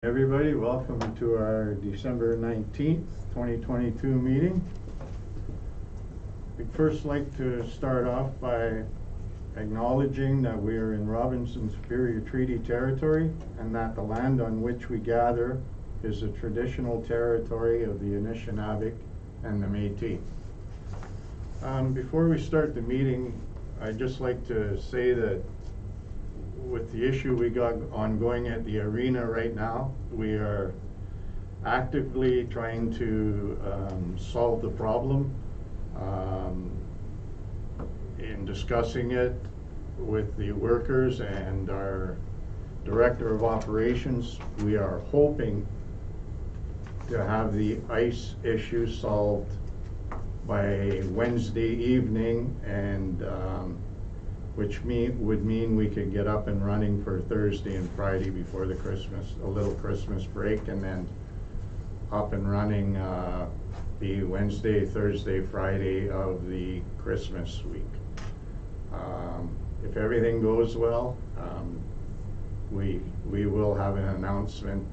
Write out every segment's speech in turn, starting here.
Everybody, welcome to our December 19th, 2022 meeting. We'd first like to start off by acknowledging that we are in Robinson Superior Treaty Territory and that the land on which we gather is the traditional territory of the Anishinaabe and the Métis. Before we start the meeting, I'd just like to say that with the issue we got ongoing at the arena right now, we are actively trying to solve the problem. In discussing it with the workers and our director of operations, we are hoping to have the ice issue solved by Wednesday evening, and which would mean we could get up and running for Thursday and Friday before the little Christmas break, and then up and running the Wednesday, Thursday, Friday of the Christmas week. If everything goes well, we will have an announcement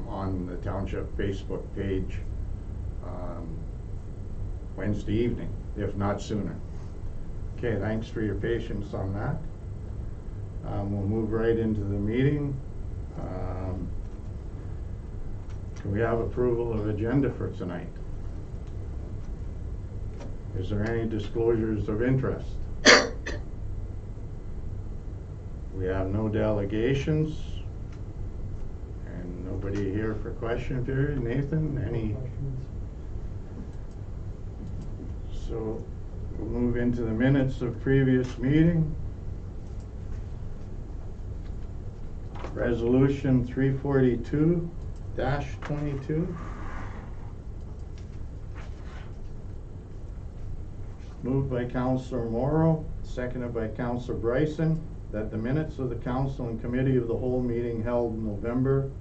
on the Township Facebook page Wednesday evening, if not sooner. Okay, thanks for your patience on that. We'll move right into the meeting. Can we have approval of agenda for tonight? Is there any disclosures of interest? We have no delegations and nobody here for question period. Nathan, any? So we'll move into the minutes of previous meeting. Resolution 342-22. Moved by Councillor Morrow, seconded by Councillor Bryson, that the minutes of the Council and Committee of the Whole meeting held November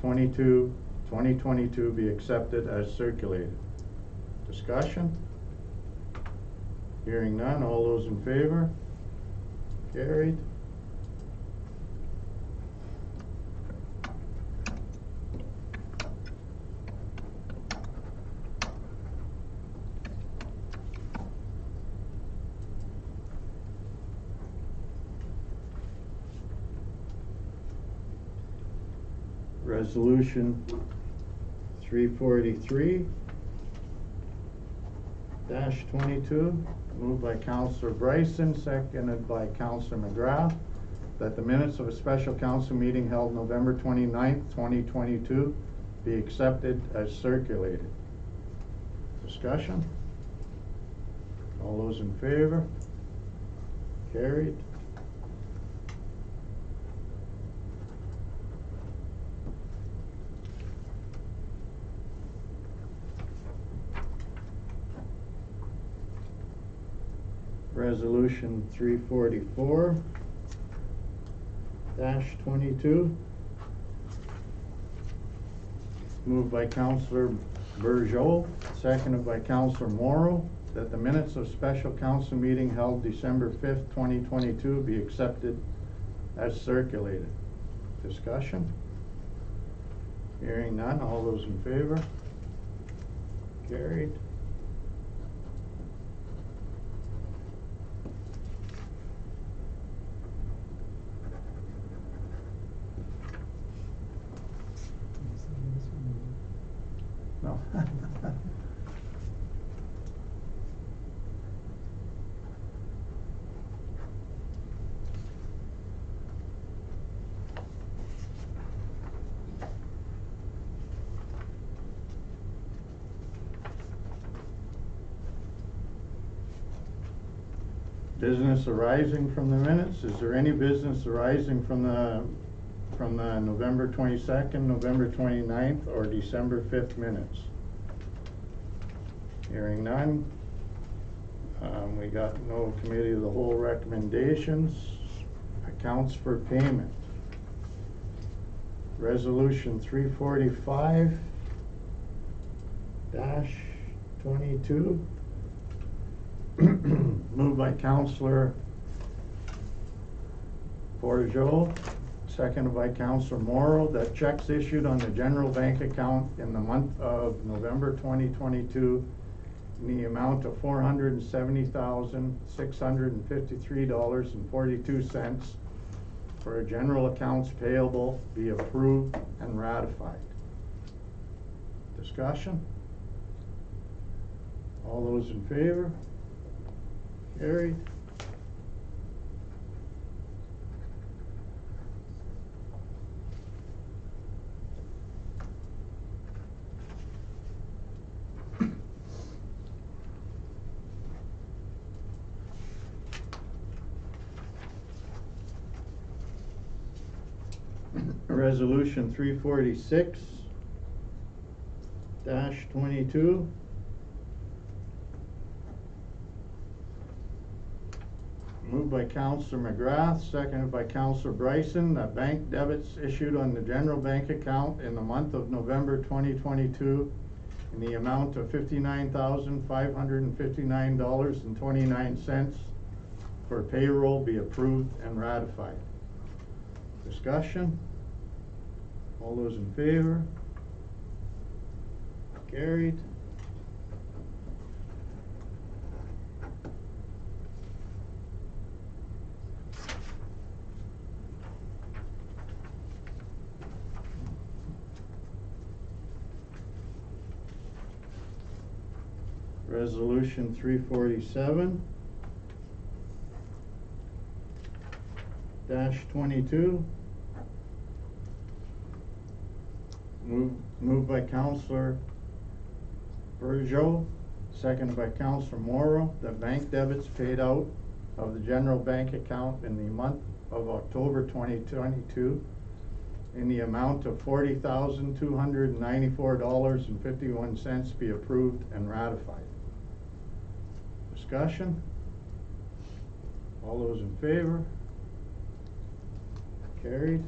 22, 2022 be accepted as circulated. Discussion? Hearing none, all those in favor? Carried. Resolution 343-22, moved by Councillor Bryson, seconded by Councillor McGrath, that the minutes of a special council meeting held November 29th, 2022 be accepted as circulated. Discussion? All those in favor? Carried. Resolution 344-22, moved by Councillor Bourgeot, seconded by Councillor Morrow, that the minutes of special council meeting held December 5th, 2022 be accepted as circulated. Discussion? Hearing none, all those in favor? Carried. No. Business arising from the minutes. Is there any business arising from the November 22nd, November 29th, or December 5th minutes? Hearing none. We got no committee of the whole recommendations. Accounts for payment. Resolution 345-22. Moved by Councillor Bourgeot, seconded by Councillor Morrow, that checks issued on the general bank account in the month of November 2022 in the amount of $470,653.42 for general accounts payable be approved and ratified. Discussion? All those in favor? Carried. Resolution 346-22. Moved by Councillor McGrath, seconded by Councillor Bryson, that bank debits issued on the general bank account in the month of November 2022 in the amount of $59,559.29 for payroll be approved and ratified. Discussion? All those in favor? Carried. Resolution 347-22. Moved by Councillor Burgeau, seconded by Councillor Morrow, that bank debits paid out of the general bank account in the month of October 2022 in the amount of $40,294.51 be approved and ratified. Discussion? All those in favor? Carried.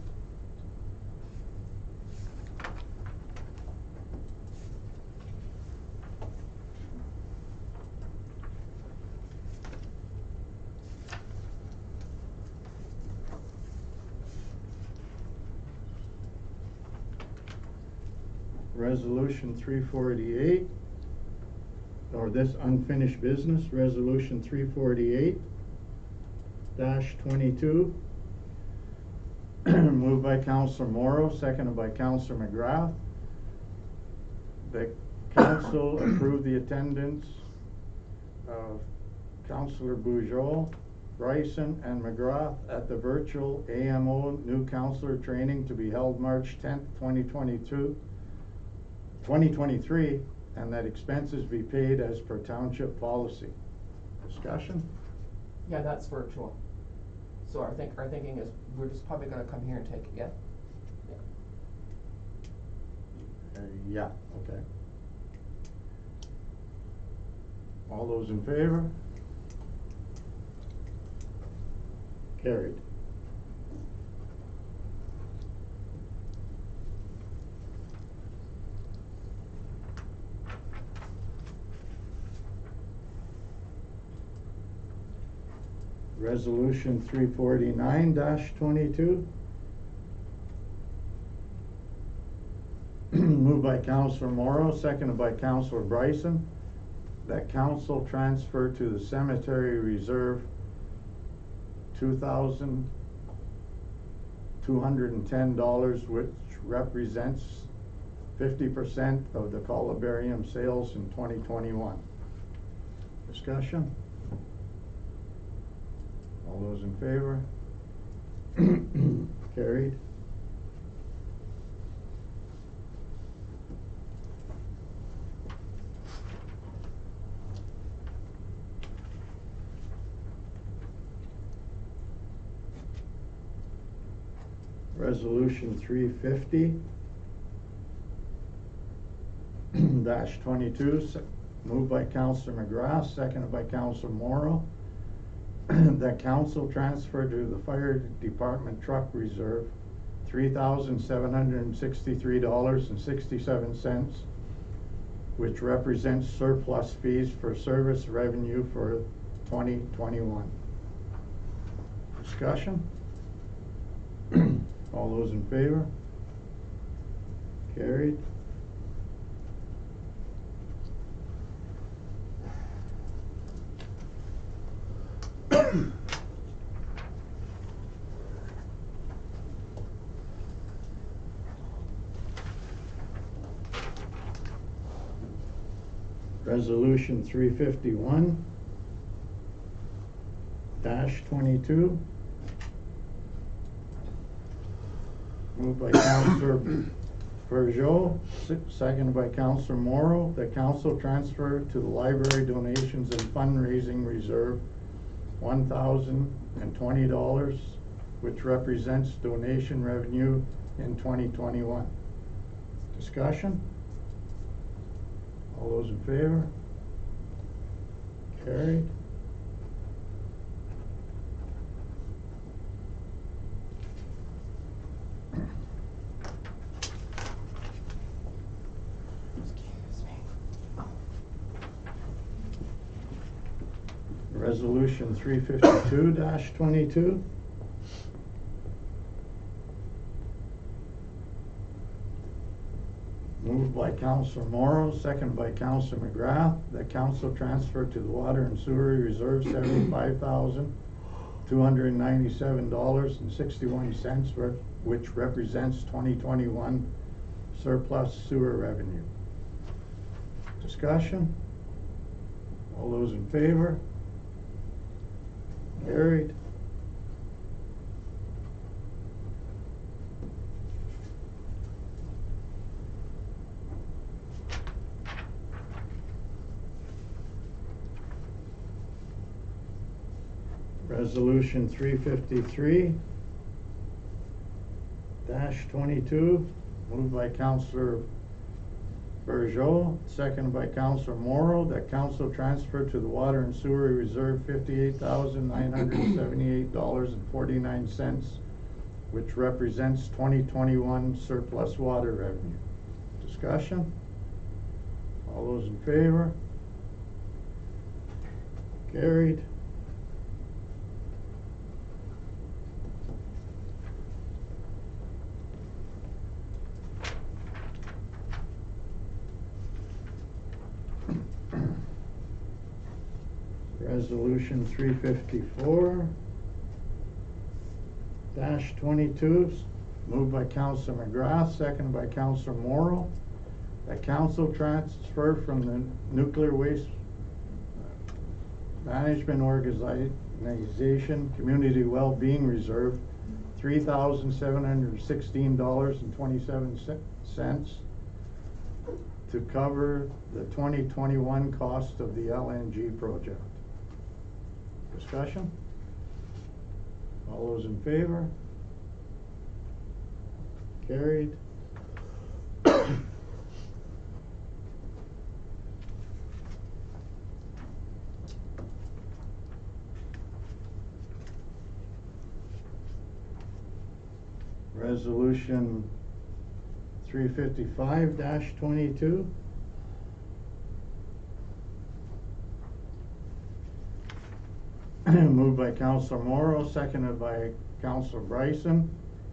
Resolution 348, or this unfinished business, Resolution 348-22. Moved by Councillor Morrow, seconded by Councillor McGrath. The council approved the attendance of Councillor Bugeaud, Bryson, and McGrath at the virtual AMO new councillor training to be held March 10th, 2023, and that expenses be paid as per township policy. Discussion? Yeah, that's virtual. So our thinking is we're just probably gonna come here and take it, yeah? Yeah, okay. All those in favor? Carried. Resolution 349-22. Moved by Councillor Morrow, seconded by Councillor Bryson, that council transfer to the cemetery reserve $2,210, which represents 50% of the columbarium sales in 2021. Discussion? All those in favor? Carried. Resolution 350-22, moved by Councillor McGrath, seconded by Councillor Morrow, that council transfer to the fire department truck reserve $3,763.67, which represents surplus fees for service revenue for 2021. Discussion? All those in favor? Carried. Resolution 351-22. Moved by Councillor Peugeot, seconded by Councillor Morrow, that council transfer to the library donations and fundraising reserve $1,020, which represents donation revenue in 2021. Discussion? All those in favor? Carried. Excuse me. Resolution 352-22. Moved by Councillor Morrow, seconded by Councillor McGrath, that council transfer to the Water and Sewer Reserve $75,297.61, which represents 2021 surplus sewer revenue. Discussion? All those in favor? Carried. Resolution 353-22, moved by Councillor Peugeot, seconded by Councillor Morrow, that council transfer to the Water and Sewer Reserve $58,978.49, which represents 2021 surplus water revenue. Discussion? All those in favor? Carried. Resolution 354-22, moved by Councillor McGrath, seconded by Councillor Morrow, that council transfer from the Nuclear Waste Management Organization Community Wellbeing Reserve $3,716.27 to cover the 2021 cost of the LNG project. Discussion? All those in favor? Carried. Resolution 355-22. Moved by Councillor Morrow, seconded by Councillor Bryson,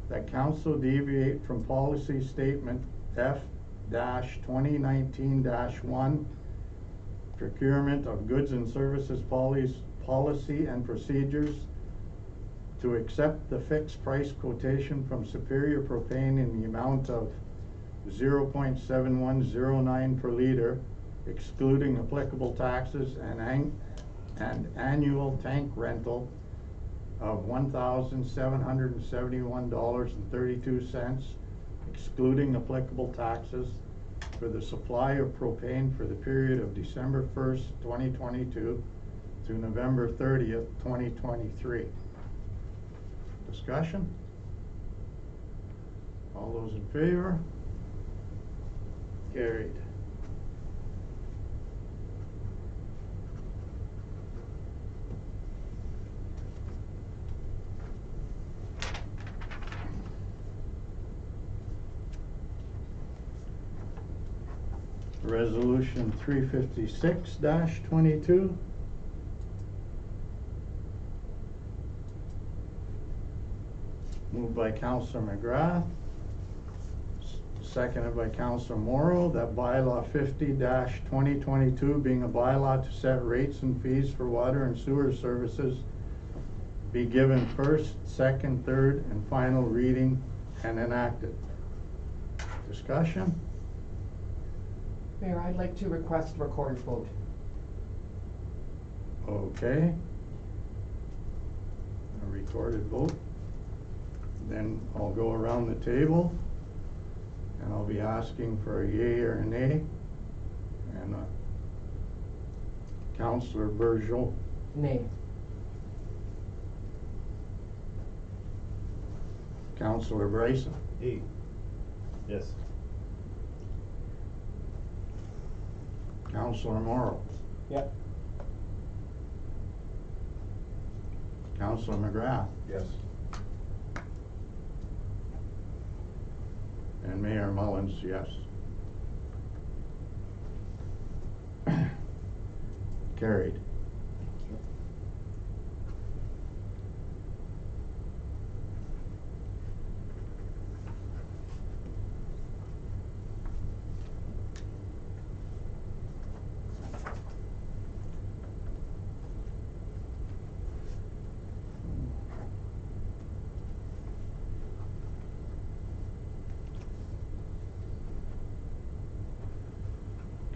that council deviate from policy statement F-2019-1, procurement of goods and services policy and procedures, to accept the fixed price quotation from Superior Propane in the amount of 0.7109 per liter, excluding applicable taxes and annual tank rental of $1,771.32, excluding applicable taxes, for the supply of propane for the period of December 1st, 2022 to November 30th, 2023. Discussion? All those in favor? Carried. Resolution 356-22. Moved by Councillor McGrath, seconded by Councillor Morrow, that bylaw 50-2022 being a bylaw to set rates and fees for water and sewer services be given first, second, third, and final reading and enacted. Discussion? Mayor, I'd like to request a recorded vote. Okay. A recorded vote. Then I'll go around the table and I'll be asking for a yea or a nay. And Councillor Burgeot. Nay. Councillor Bryson. Hey. Yes. Councillor Morrow. Yep. Councillor McGrath. Yes. And Mayor Mullins, yes. Carried.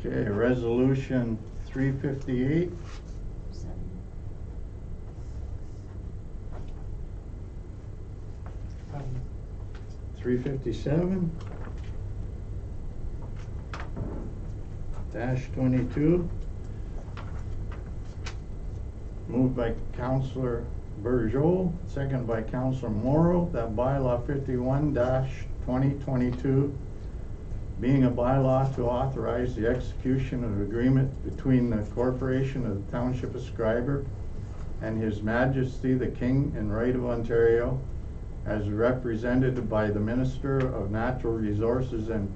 Okay, resolution 358. 357 -22. Moved by Councillor Burgeot, second by Councillor Morrow, that bylaw 51-2022 being a bylaw to authorize the execution of agreement between the Corporation of the Township of Schreiber and His Majesty the King and Right of Ontario, as represented by the Minister of Natural Resources and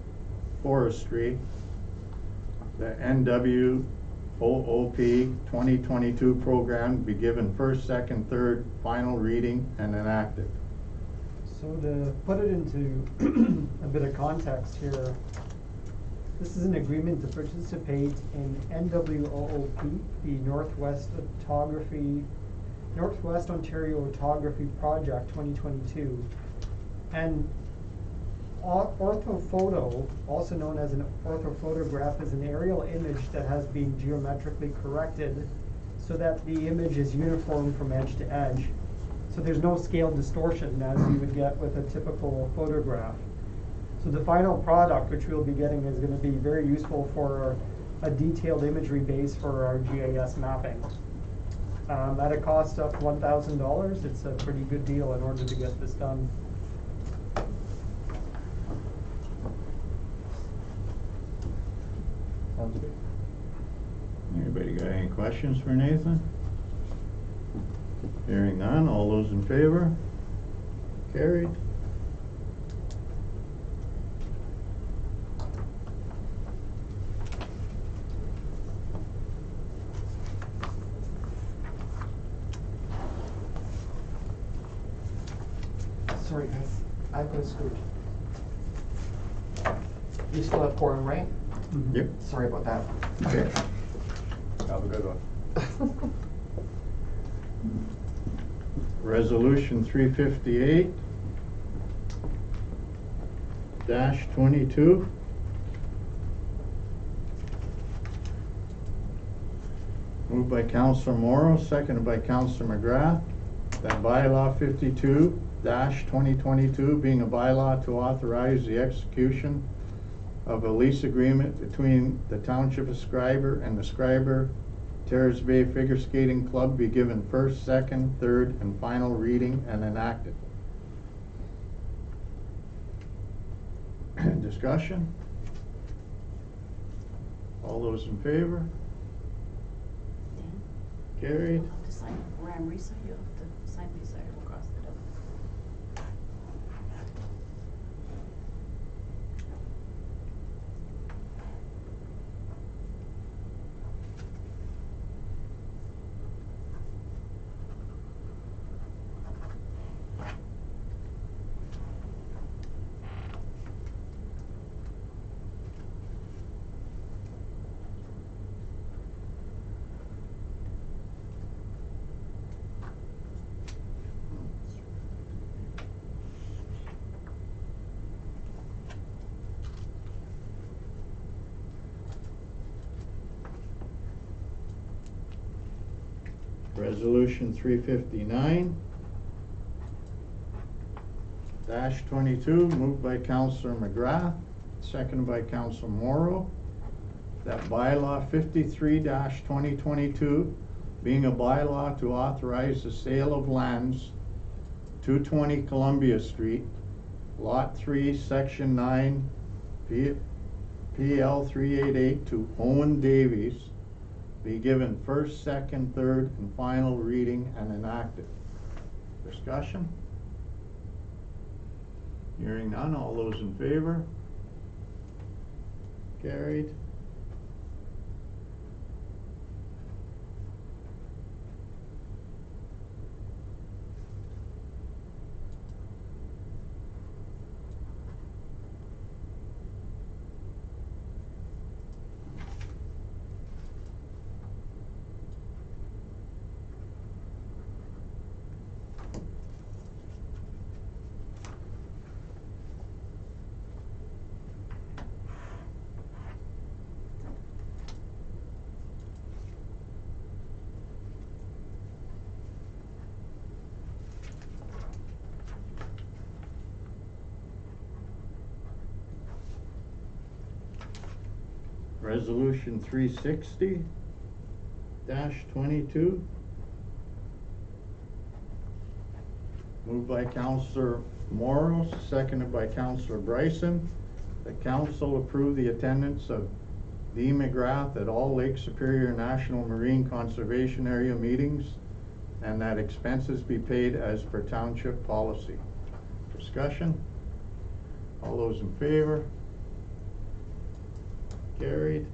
Forestry, the NWOOP 2022 program be given first, second, third, final reading and enacted. So to put it into a bit of context here, this is an agreement to participate in NWOOP, the Northwest Ontario Orthography Project 2022. And orthophoto, also known as an orthophotograph, is an aerial image that has been geometrically corrected so that the image is uniform from edge to edge. So there's no scale distortion as you would get with a typical photograph. So the final product, which we'll be getting, is going to be very useful for a detailed imagery base for our GIS mapping. At a cost of $1,000, it's a pretty good deal in order to get this done. Sounds good. Anybody got any questions for Nathan? Hearing none, all those in favor? Carried. Sorry guys, I've been screwed. You still have quorum, right? Yep. Sorry about that. Okay. Have a good one. Resolution 358-22. Moved by Councillor Morrow, seconded by Councillor McGrath, that bylaw 52-2022 being a bylaw to authorize the execution of a lease agreement between the Township of Schreiber and the Schreiber Terrace Bay Figure Skating Club be given first, second, third, and final reading and enacted. Discussion? All those in favor? Dan, Carried. you'll have to sign where I'm Risa, you'll have to sign beside her across the door. Resolution 359-22, moved by Councillor McGrath, seconded by Councillor Morrow, that bylaw 53-2022, being a bylaw to authorize the sale of lands, 220 Columbia Street, Lot 3, Section 9, PL 388 to Owen Davies, be given first, second, third, and final reading and enacted. Discussion? Hearing none, all those in favor? Carried. Resolution 360-22, moved by Councillor Morrow, seconded by Councillor Bryson. The council approve the attendance of Dee McGrath at all Lake Superior National Marine Conservation Area meetings, and that expenses be paid as per township policy. Discussion? All those in favor? Carried.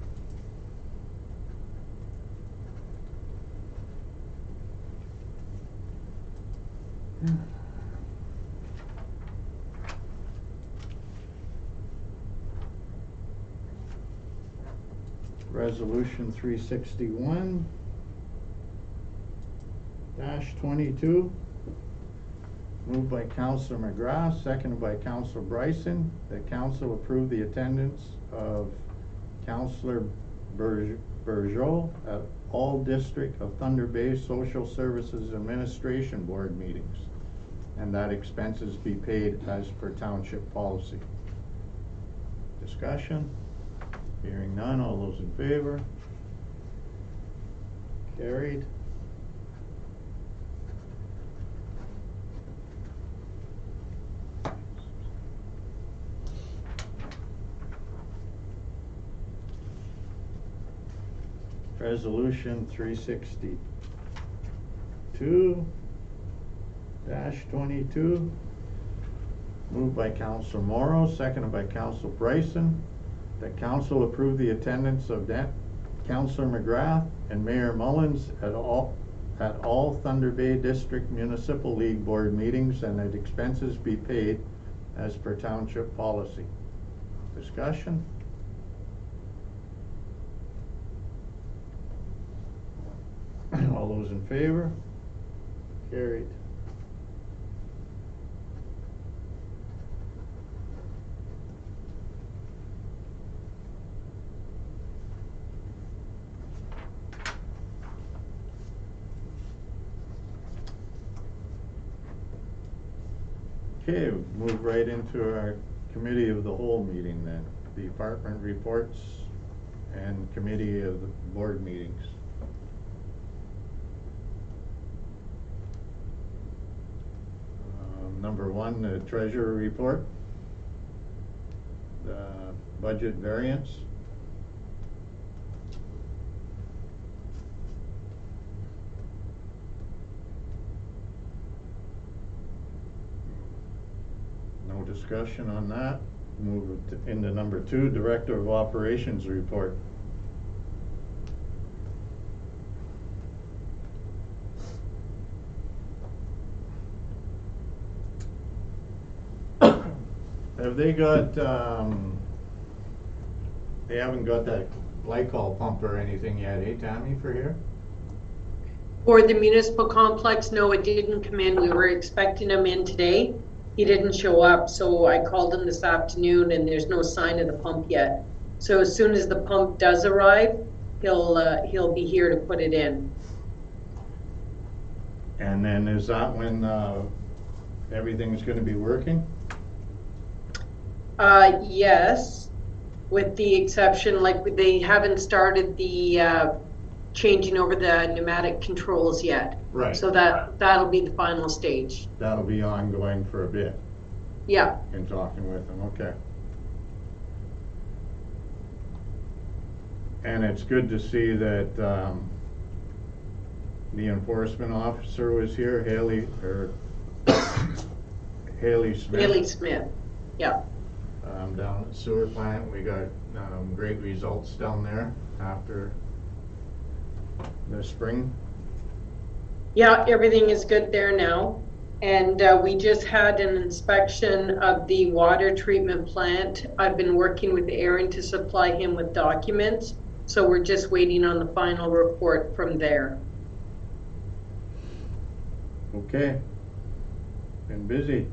Resolution 361-22, moved by Councillor McGrath, seconded by Councillor Bryson. The council approve the attendance of Councillor Burgeot at all District of Thunder Bay Social Services Administration Board meetings, and that expenses be paid as per township policy. Discussion? Hearing none, all those in favor? Carried. Resolution 362-22, moved by Councillor Morrow, seconded by Councillor Bryson. That council approve the attendance of Councillor McGrath and Mayor Mullins at all Thunder Bay District Municipal League Board meetings, and that expenses be paid as per township policy. Discussion? All those in favor? Carried. Okay, move right into our committee of the whole meeting then. Department reports and committee of the board meetings. Number one, the treasurer report, the budget variance. No discussion on that. Move into number two, director of operations report. Have they got, they haven't got that glycol pump or anything yet, eh, Tammy, for here? For the municipal complex, no, it didn't come in. We were expecting him in today. He didn't show up, so I called him this afternoon and there's no sign of the pump yet. So as soon as the pump does arrive, he'll be here to put it in. And then is that when, everything's gonna be working? Yes, with the exception, like, they haven't started the, changing over the pneumatic controls yet. Right. So that'll be the final stage. That'll be ongoing for a bit, Yeah, in talking with them, okay. And it's good to see that, the enforcement officer was here, Haley Smith. Haley Smith, yeah. Down at sewer plant, we got, great results down there after the spring. Yeah, everything is good there now. And we just had an inspection of the water treatment plant. I've been working with Aaron to supply him with documents. So we're just waiting on the final report from there. Okay. Been busy.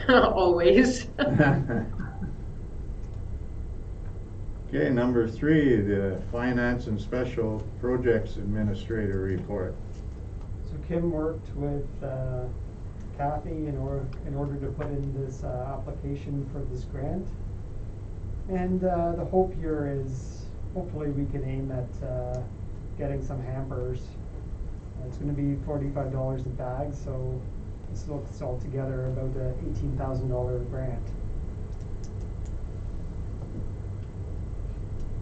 Always. Okay, number 3, the Finance and Special Projects Administrator report. So Kim worked with Kathy in order to put in this application for this grant. And the hope here is hopefully we can aim at getting some hampers. It's gonna be $45 a bag, so this looks altogether about a $18,000 grant.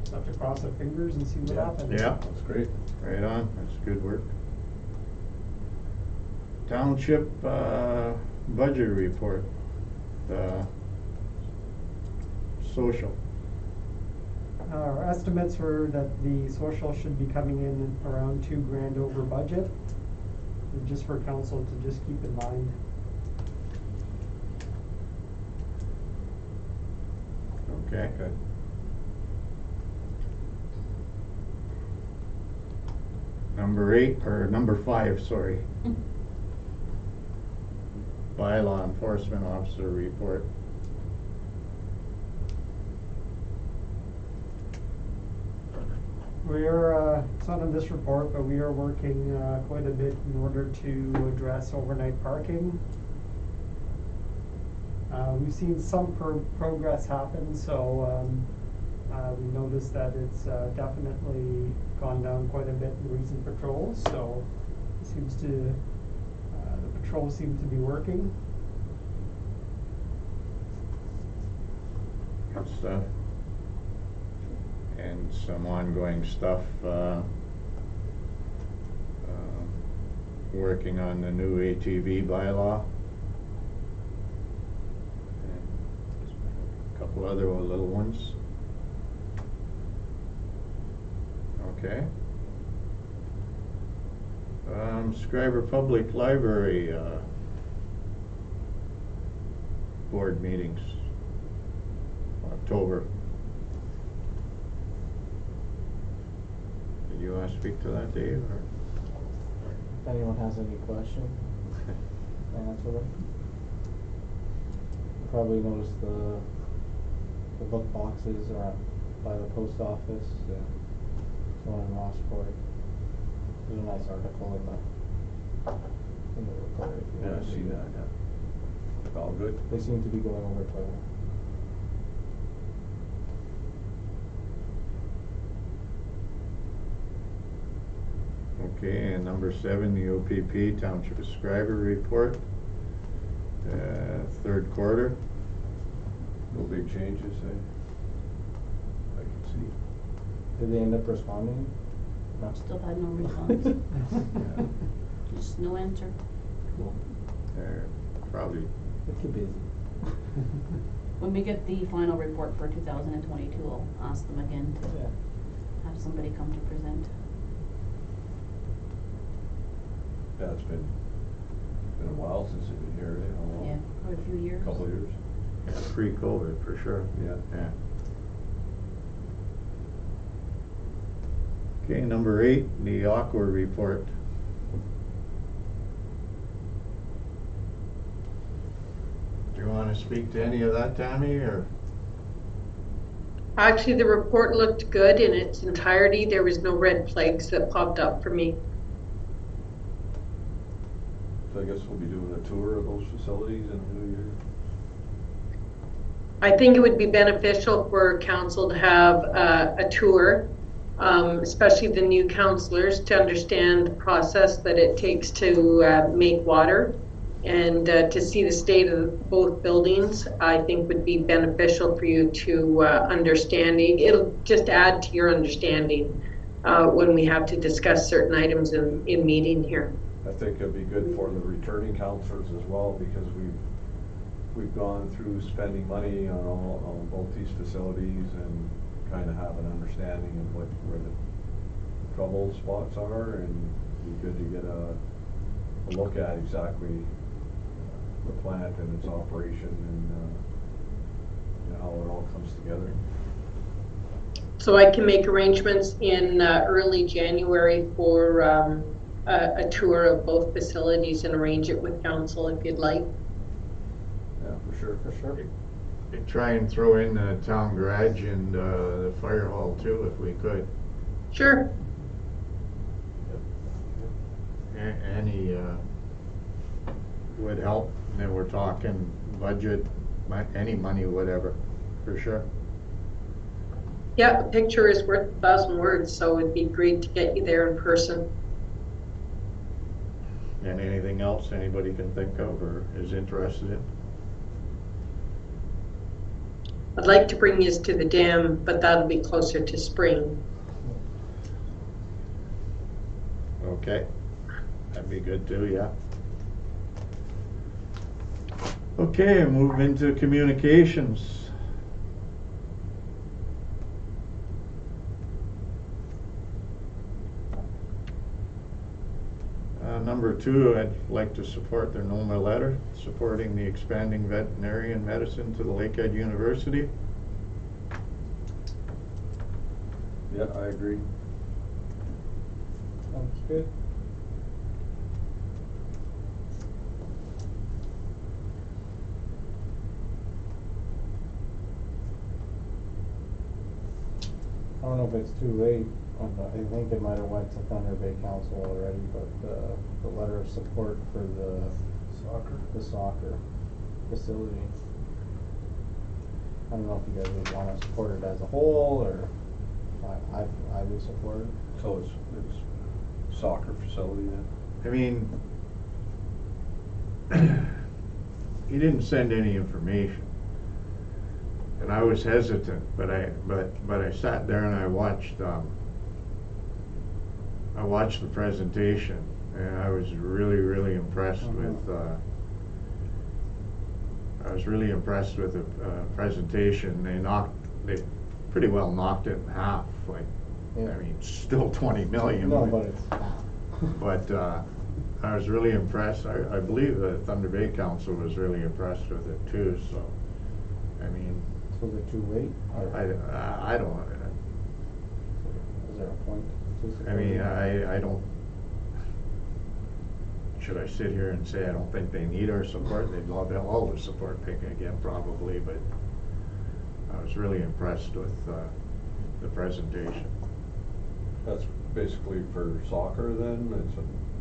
Just have to cross our fingers and see what Yeah. happens. Yeah. That's great. Right on, that's good work. Township budget report, social. Our estimates were that the social should be coming in around $2,000 over budget. And just for council to just keep in mind. Okay. Okay. Number 5, sorry. Bylaw enforcement officer report. We are, it's not in this report, but we are working quite a bit in order to address overnight parking. We've seen some progress happen, so we noticed that it's definitely gone down quite a bit in recent patrols, so it seems to, the patrols seem to be working. Good stuff. And some ongoing stuff, working on the new ATV bylaw. And a couple other little ones. Okay. Schreiber Public Library, board meetings, October. Do you want to speak to that, Dave, or? If anyone has any questions, answer them. You probably noticed the book boxes are by the post office and one in Rossport. There's a nice article in the report if you Yeah, want I to see read that, it. yeah. All good. They seem to be going over quite well. Okay, and number 7, the OPP Township of Schreiber report, 3rd quarter. No big changes, I can see. Did they end up responding? No. Still had no response. Yeah. Just no answer. Cool. They're probably, They get busy. When we get the final report for 2022, I'll ask them again to Yeah. have somebody come to present. Yeah, it's been a while since I've been here, eh? How long? Yeah, quite a few years. Couple of years. pre-COVID for sure. Yeah. Yeah. Okay, number 8, the Aqua report. Do you want to speak to any of that, Tammy, or? Actually, the report looked good in its entirety. There was no red flags that popped up for me. I guess we'll be doing a tour of those facilities in the new year. I think it would be beneficial for council to have a tour, especially the new councillors, to understand the process that it takes to make water. And to see the state of both buildings, I think would be beneficial for you to understanding. It'll just add to your understanding when we have to discuss certain items in meeting here. I think it'd be good for the returning counselors as well, because we've gone through spending money on both these facilities and kind of have an understanding of where the trouble spots are, and it'd be good to get a look at exactly the plant and its operation and how it all comes together. So I can make arrangements in early January for a tour of both facilities and arrange it with council if you'd like. Yeah, for sure. For sure. Try and throw in the town garage and the fire hall too, if we could. Sure. Any would help. And then we're talking budget, any money, whatever, for sure. Yeah, a picture is worth 1,000 words, so it'd be great to get you there in person. And anything else anybody can think of or is interested in? I'd like to bring you to the dam, but that'll be closer to spring. Okay, that'd be good too, yeah. Okay, move into communications. Number 2, I'd like to support their NOMA letter, supporting the expanding veterinarian medicine to the Lakehead University. Yeah, I agree. Sounds good. I don't know if it's too late. I think it might have went to Thunder Bay Council already, but the letter of support for the soccer facility. I don't know if you guys would want to support it as a whole, or I would support it. So it's soccer facility then? I mean, he didn't send any information. And I was hesitant, but I sat there and I watched the presentation, and I was really impressed with the presentation. They pretty well knocked it in half. Like, Yeah. I mean, still 20 million. No, but it's. But I was really impressed. I believe the Thunder Bay Council was really impressed with it too. So, I mean, Was it too late? Or I don't. is there a point to support I mean, it? I don't. Should I sit here and say I don't think they need our support? They'd love all the support they can get probably, but I was really impressed with the presentation. That's basically for soccer then? It's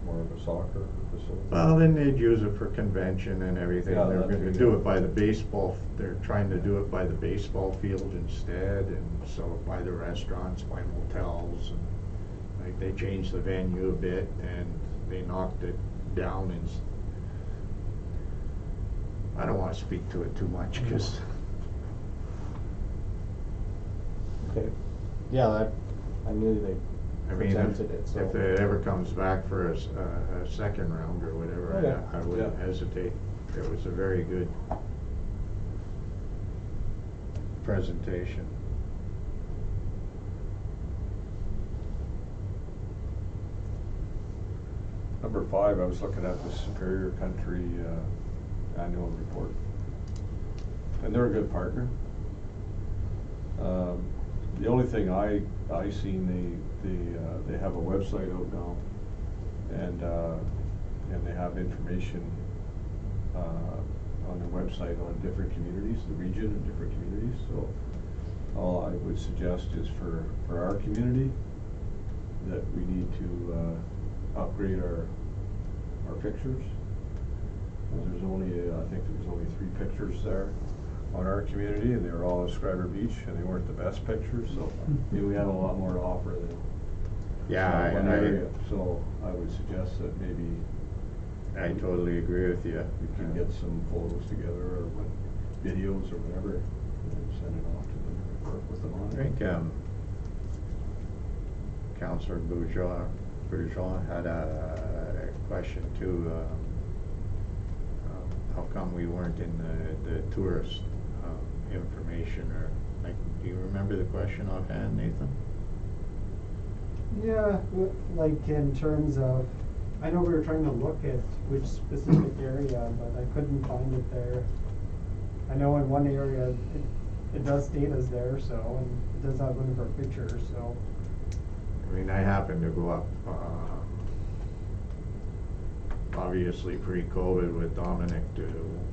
more of a soccer facility? Well, then they'd use it for convention and everything. Yeah, They're that'd gonna be do good. it by the baseball, they're trying to do it by the baseball field instead, and so by the restaurants, by motels, and like they changed the venue a bit and they knocked it down and I don't wanna speak to it too much, cause Okay. Yeah, I knew they I mean, presented it, so. if it ever comes back for a second round or whatever, Oh, yeah. I wouldn't Yeah. hesitate. It was a very good presentation. Number 5, I was looking at the Superior Country annual report. And they're a good partner. The only thing I seen, they have a website out now, and they have information on their website on different communities, the region and different communities. So all I would suggest is for our community that we need to upgrade our pictures There's only, I think there's only 3 pictures there on our community, and they were all at Schreiber Beach, and they weren't the best pictures, so maybe we have a lot more to offer than Yeah, one area. So I would suggest that maybe I totally agree with you. we can get some photos together or videos or whatever, and send it off to them, work with them on I it. think, Councillor Bourgeois had a question too. How come we weren't in the tourist information, or, like, do you remember the question offhand, Nathan? Yeah, like in terms of, I know we were trying to look at which specific area, but I couldn't find it there. I know in one area, it does state us there, so, and it does have one of our pictures, so. I mean, I happened to go up, obviously pre-COVID with Dominic to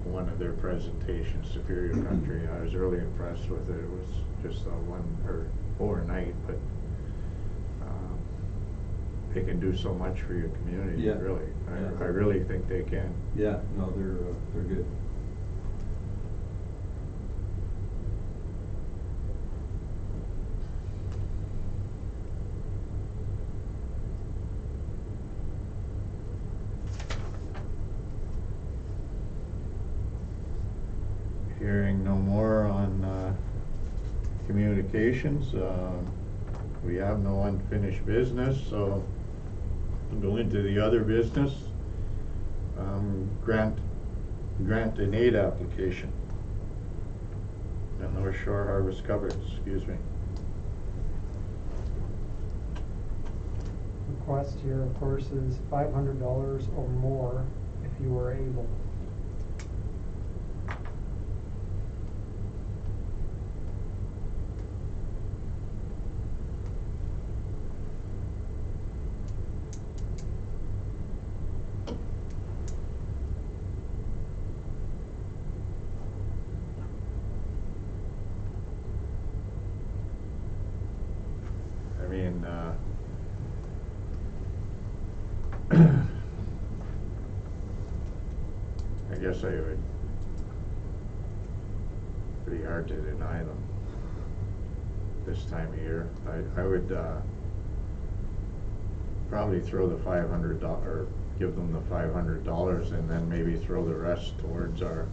one of their presentations, Superior Country. I was really impressed with it. It was just a overnight, but they can do so much for your community, Yeah. really. Yeah. I really think they can. Yeah, no, they're good. Hearing no more on communications, we have no unfinished business, so we'll go into the other business. Grant and aid application. North Shore Harvest Cover, excuse me. Request here, of course, is $500 or more if you are able. I mean, I guess I would, pretty hard to deny them this time of year. I would probably throw the $500, or give them the $500, and then maybe throw the rest towards our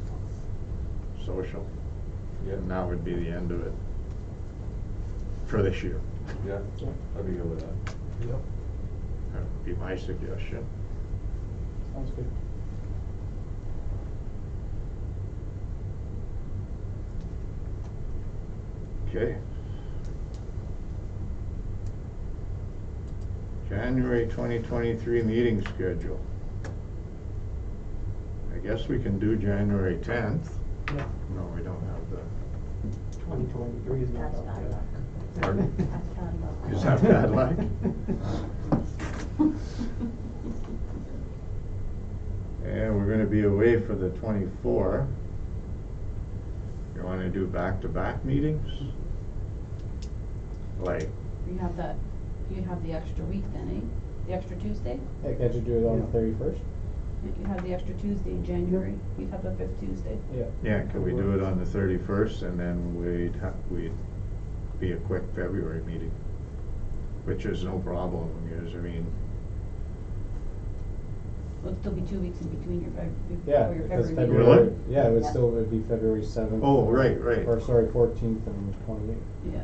social. Yeah. And that would be the end of it for this year. Yeah, I'd be good with that. Yep. That would be my suggestion. Sounds good. Okay. January 2023 meeting schedule. I guess we can do January 10th. Yeah, No, we don't have the, 2023 is not That's up bad yet. luck. Pardon? That's bad luck. Is that bad luck? And we're gonna be away for the 24. You wanna do back-to-back meetings? Like, You have that, you have the extra week then, eh? The extra Tuesday? Hey, can't you do it on the Yeah. 31st? You have the extra Tuesday in January, you have the 5th Tuesday. Yeah. yeah, could we do it on the 31st, and then we'd be a quick February meeting? Which is no problem, because, I mean, It'll still be 2 weeks in between your Yeah, before your because February February, meeting. yeah, it would Yeah. still, it would be February 7th. Oh, right, right. Or, sorry, 14th and 28th. Yeah.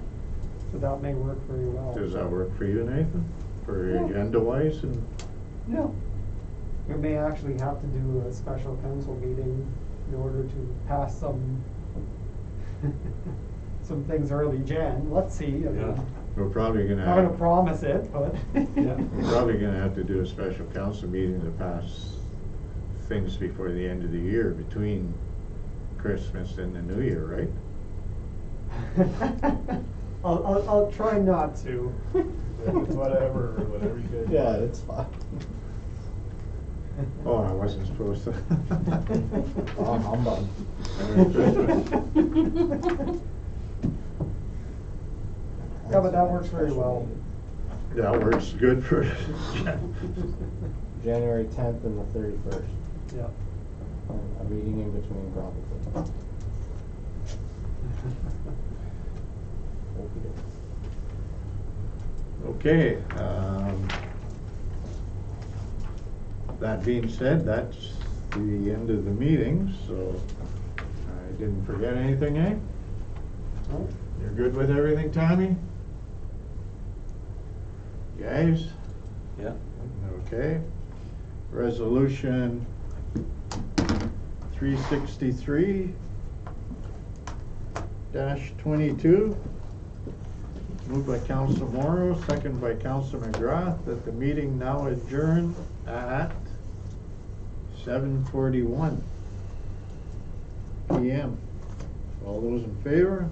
So that may work very well. does that work for you, Nathan? For Yeah. agenda-wise and? No. We may actually have to do a special council meeting in order to pass some some things early Jan. Let's see. I mean, Yeah. We're probably gonna Not gonna promise it, but. Yeah. We're probably gonna have to do a special council meeting to pass things before the end of the year, between Christmas and the New Year, right? I'll try not to. Whatever you guys Yeah, want. it's fine. Oh, I wasn't supposed to. Oh, humbug. Merry Christmas. Yeah, but that works very well. That works good for. January 10th and the 31st. Yeah. A meeting in between probably. Okay, that being said, that's the end of the meeting, so I didn't forget anything, eh? You're good with everything, Tommy? Guys? Yeah. Okay. Resolution 363-22. Moved by Council Morrow, second by Council McGrath, that the meeting now adjourn at 7:41 PM. All those in favor?